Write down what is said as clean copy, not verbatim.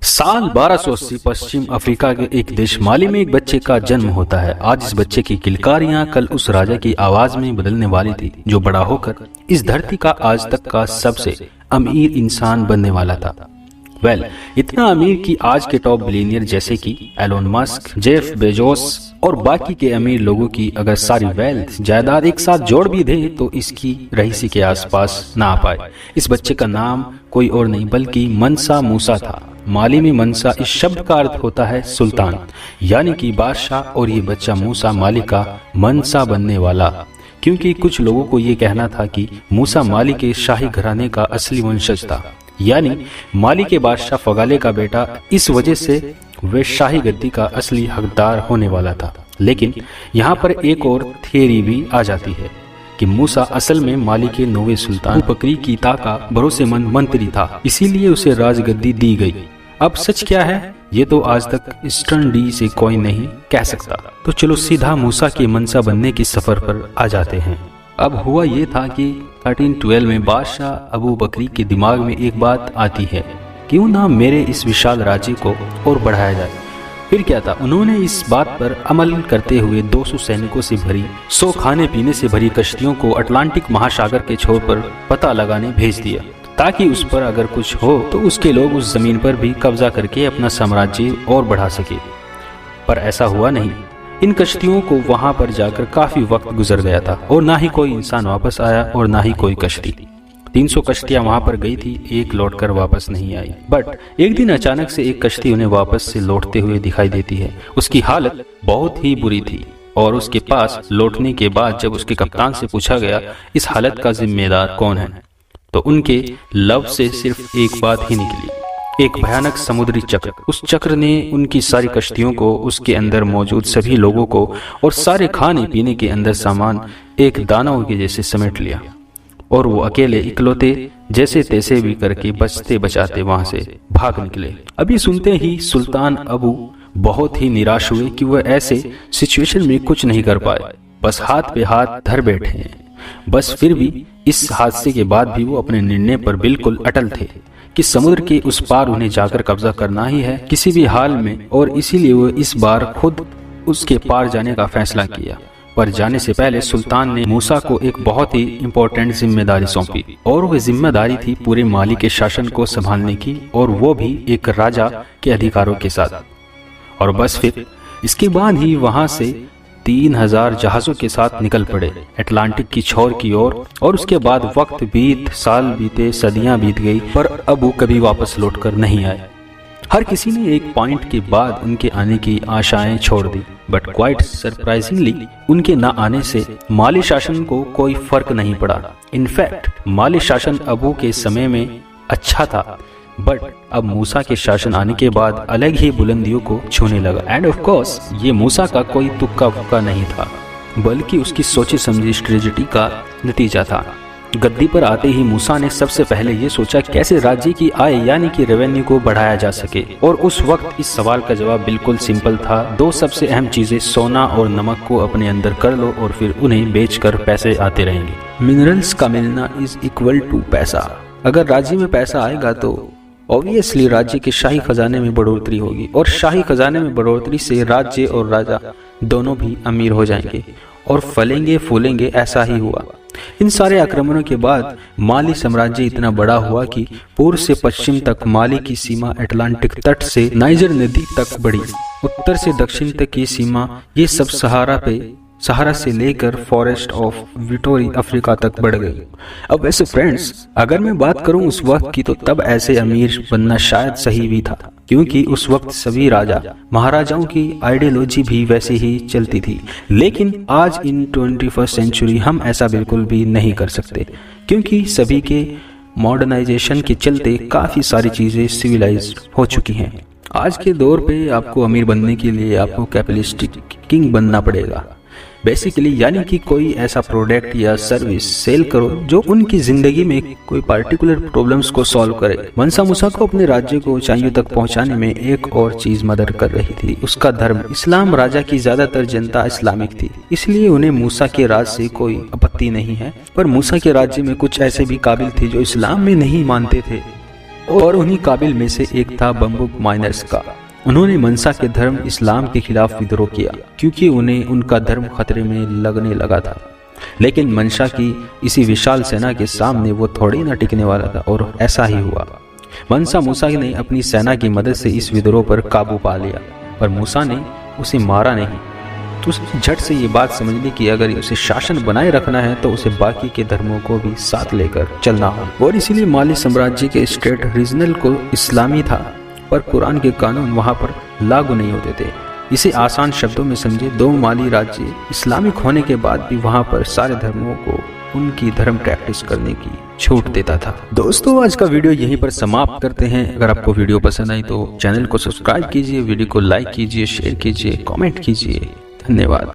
साल 1280 पश्चिम अफ्रीका के एक देश माली में एक बच्चे का जन्म होता है। आज इस बच्चे की किलकारियां कल उस राजा की आवाज में बदलने वाली थी जो बड़ा होकर इस धरती का आज तक का सबसे अमीर इंसान बनने वाला था। इतना अमीर कि आज के टॉप बिलियनियर जैसे कि एलोन मस्क, जेफ बेजोस और बाकी के अमीर लोगों की अगर सारी वेल्थ जायदाद एक साथ जोड़ भी दे तो इसकी रईसी के आसपास ना आ पाए। इस बच्चे का नाम कोई और नहीं बल्कि मनसा मूसा था। माली में मनसा इस शब्द का अर्थ होता है सुल्तान यानी कि बादशाह, और ये बच्चा मूसा माली का मनसा बनने वाला, क्योंकि कुछ लोगों को ये कहना था कि मूसा माली के शाही घराने का असली वंशज था, यानी माली के बादशाह फगाले का बेटा। इस वजह से वे शाही गद्दी का असली हकदार होने वाला था। लेकिन यहाँ पर एक और थियरी भी आ जाती है कि मूसा असल में माली के 9वें सुल्तान बकरी कीता का भरोसेमंद मंत्री था, इसीलिए उसे राजगद्दी दी गई। अब सच क्या है ये तो आज तक ईस्टर्न डी से कोई नहीं कह सकता। तो चलो सीधा मूसा के मनसा बनने के सफर पर आ जाते हैं। अब हुआ ये था कि 1312 में बादशाह अबू बकरी के दिमाग में एक बात आती है, क्यों ना मेरे इस विशाल राज्य को और बढ़ाया जाए। फिर क्या था, उन्होंने इस बात पर अमल करते हुए 200 सैनिकों से भरी 100 खाने पीने से भरी कश्तियों को अटलांटिक महासागर के छोर पर पता लगाने भेज दिया, ताकि उस पर अगर कुछ हो तो उसके लोग उस जमीन पर भी कब्जा करके अपना साम्राज्य और बढ़ा सके। पर ऐसा हुआ नहीं। इन कश्तियों को वहां पर जाकर काफी वक्त गुजर गया था और ना ही कोई इंसान वापस आया और ना ही कोई कश्ती। 300 कश्तियां वहां पर गई थी, एक लौटकर वापस नहीं आई। बट एक दिन अचानक से एक कश्ती उन्हें वापस से लौटते हुए दिखाई देती है। उसकी हालत बहुत ही बुरी थी और उसके पास लौटने के बाद जब उसके कप्तान से पूछा गया इस हालत का जिम्मेदार कौन है, तो उनके लब से सिर्फ एक बात ही निकली, एक भयानक समुद्री चक्र। उस चक्र ने उनकी सारी कश्तियों को, उसके अंदर मौजूद सभी लोगों को और सारे खाने पीने के अंदर सामान एक दानव के जैसे समेट लिया और वो अकेले इकलौते जैसे तैसे भी करके बचते बचाते वहां से भाग निकले। अभी सुनते ही सुल्तान अबू बहुत ही निराश हुए कि वह ऐसे सिचुएशन में कुछ नहीं कर पाए, बस हाथ पे हाथ धर बैठे हैं। बस फिर भी इस हादसे के बाद भी वो अपने निर्णय पर बिल्कुल अटल थे कि समुद्र के उस पार उन्हें जाकर कब्जा करना ही है किसी भी हाल में, और इसीलिए वो इस बार खुद उसके पार जाने का फैसला किया। पर जाने से पहले सुल्तान ने मूसा को एक बहुत ही इम्पोर्टेंट जिम्मेदारी सौंपी, और वह जिम्मेदारी थी पूरे माली के शासन को संभालने की, और वो भी एक राजा के अधिकारों के साथ। और बस फिर इसके बाद ही वहां से 3000 जहाजों के साथ निकल पड़े अटलांटिक की छोर की ओर। और उसके बाद वक्त साल बीते, सदियां बीत गई, पर अबू कभी वापस लौटकर नहीं आए। हर किसी ने एक पॉइंट के बाद उनके आने की आशाएं छोड़ दी, बट क्वाइट सरप्राइजिंगली उनके न आने से माली शासन को कोई फर्क नहीं पड़ा। इनफैक्ट माली शासन अबू के समय में अच्छा था, बट अब मूसा के शासन आने के बाद अलग ही बुलंदियों को छूने लगा। एंड ऑफ कोर्स ये मूसा का कोई तुक्का फुक्का नहीं था, बल्कि उसकी सोची समझी स्ट्रेटजी का नतीजा था। गद्दी पर आते ही मूसा ने सबसे पहले ये सोचा कैसे राज्य की आय यानी कि रेवेन्यू को बढ़ाया जा सके, और उस वक्त इस सवाल का जवाब बिल्कुल सिंपल था। 2 सबसे अहम चीजें, सोना और नमक को अपने अंदर कर लो और फिर उन्हें बेचकर पैसे आते रहेंगे। मिनरल्स का मिलना इज इक्वल टू पैसा। अगर राज्य में पैसा आएगा तो ऑब्वियसली राज्य के शाही खजाने में बढ़ोतरी होगी, और शाही खजाने में बढ़ोतरी से राज्य और राजा दोनों भी अमीर हो जाएंगे और फलेंगे फूलेंगे। ऐसा ही हुआ। इन सारे आक्रमणों के बाद माली साम्राज्य इतना बड़ा हुआ कि पूर्व से पश्चिम तक माली की सीमा अटलांटिक तट से नाइजर नदी तक बढ़ी। उत्तर से दक्षिण तक की सीमा ये सब सहारा से लेकर फॉरेस्ट ऑफ विटोरी अफ्रीका तक बढ़ गई। अब वैसे फ्रेंड्स, अगर मैं बात करूं उस वक्त की, तो तब ऐसे अमीर बनना शायद सही भी था, क्योंकि उस वक्त सभी राजा महाराजाओं की आइडियोलॉजी भी वैसे ही चलती थी। लेकिन आज इन 21st सेंचुरी हम ऐसा बिल्कुल भी नहीं कर सकते, क्योंकि सभी के मॉडर्नाइजेशन के चलते काफी सारी चीजें सिविलाइज हो चुकी हैं। आज के दौर पे आपको अमीर बनने के लिए आपको कैपिटलिस्टिक किंग बनना पड़ेगा बेसिकली, यानी कि कोई ऐसा प्रोडक्ट या सर्विस सेल करो जो उनकी जिंदगी में कोई पर्टिकुलर प्रॉब्लम्स को सॉल्व करे। मनसा मूसा को अपने राज्य को ऊंचाइयों तक पहुंचाने में एक और चीज मदद कर रही थी, उसका धर्म इस्लाम। राजा की ज्यादातर जनता इस्लामिक थी, इसलिए उन्हें मूसा के राज से कोई आपत्ति नहीं है। पर मूसा के राज्य में कुछ ऐसे भी काबिल थे जो इस्लाम में नहीं मानते थे और उन्हीं काबिल में से एक था बम्बुक माइनर्स का। उन्होंने मंसा के धर्म इस्लाम के खिलाफ विद्रोह किया क्योंकि उन्हें उनका धर्म खतरे में लगने लगा था। लेकिन मंशा की इसी विशाल सेना के सामने वो थोड़ी ना टिकने वाला था और ऐसा ही हुआ। मंसा मूसा ने अपनी सेना की मदद से इस विद्रोह पर काबू पा लिया, पर मूसा ने उसे मारा नहीं। तो उसे झट से ये बात समझ ली कि अगर उसे शासन बनाए रखना है तो उसे बाकी के धर्मों को भी साथ लेकर चलना हो। और इसीलिए माली साम्राज्य के स्टेट रीजनल को इस्लामी था, पर कुरान के कानून वहाँ पर लागू नहीं होते थे। इसे आसान शब्दों में समझे, 2 माली राज्य इस्लामिक होने के बाद भी वहाँ पर सारे धर्मों को उनकी धर्म प्रैक्टिस करने की छूट देता था। दोस्तों, आज का वीडियो यहीं पर समाप्त करते हैं। अगर आपको वीडियो पसंद आई तो चैनल को सब्सक्राइब कीजिए, वीडियो को लाइक कीजिए, शेयर कीजिए, कमेंट कीजिए। धन्यवाद।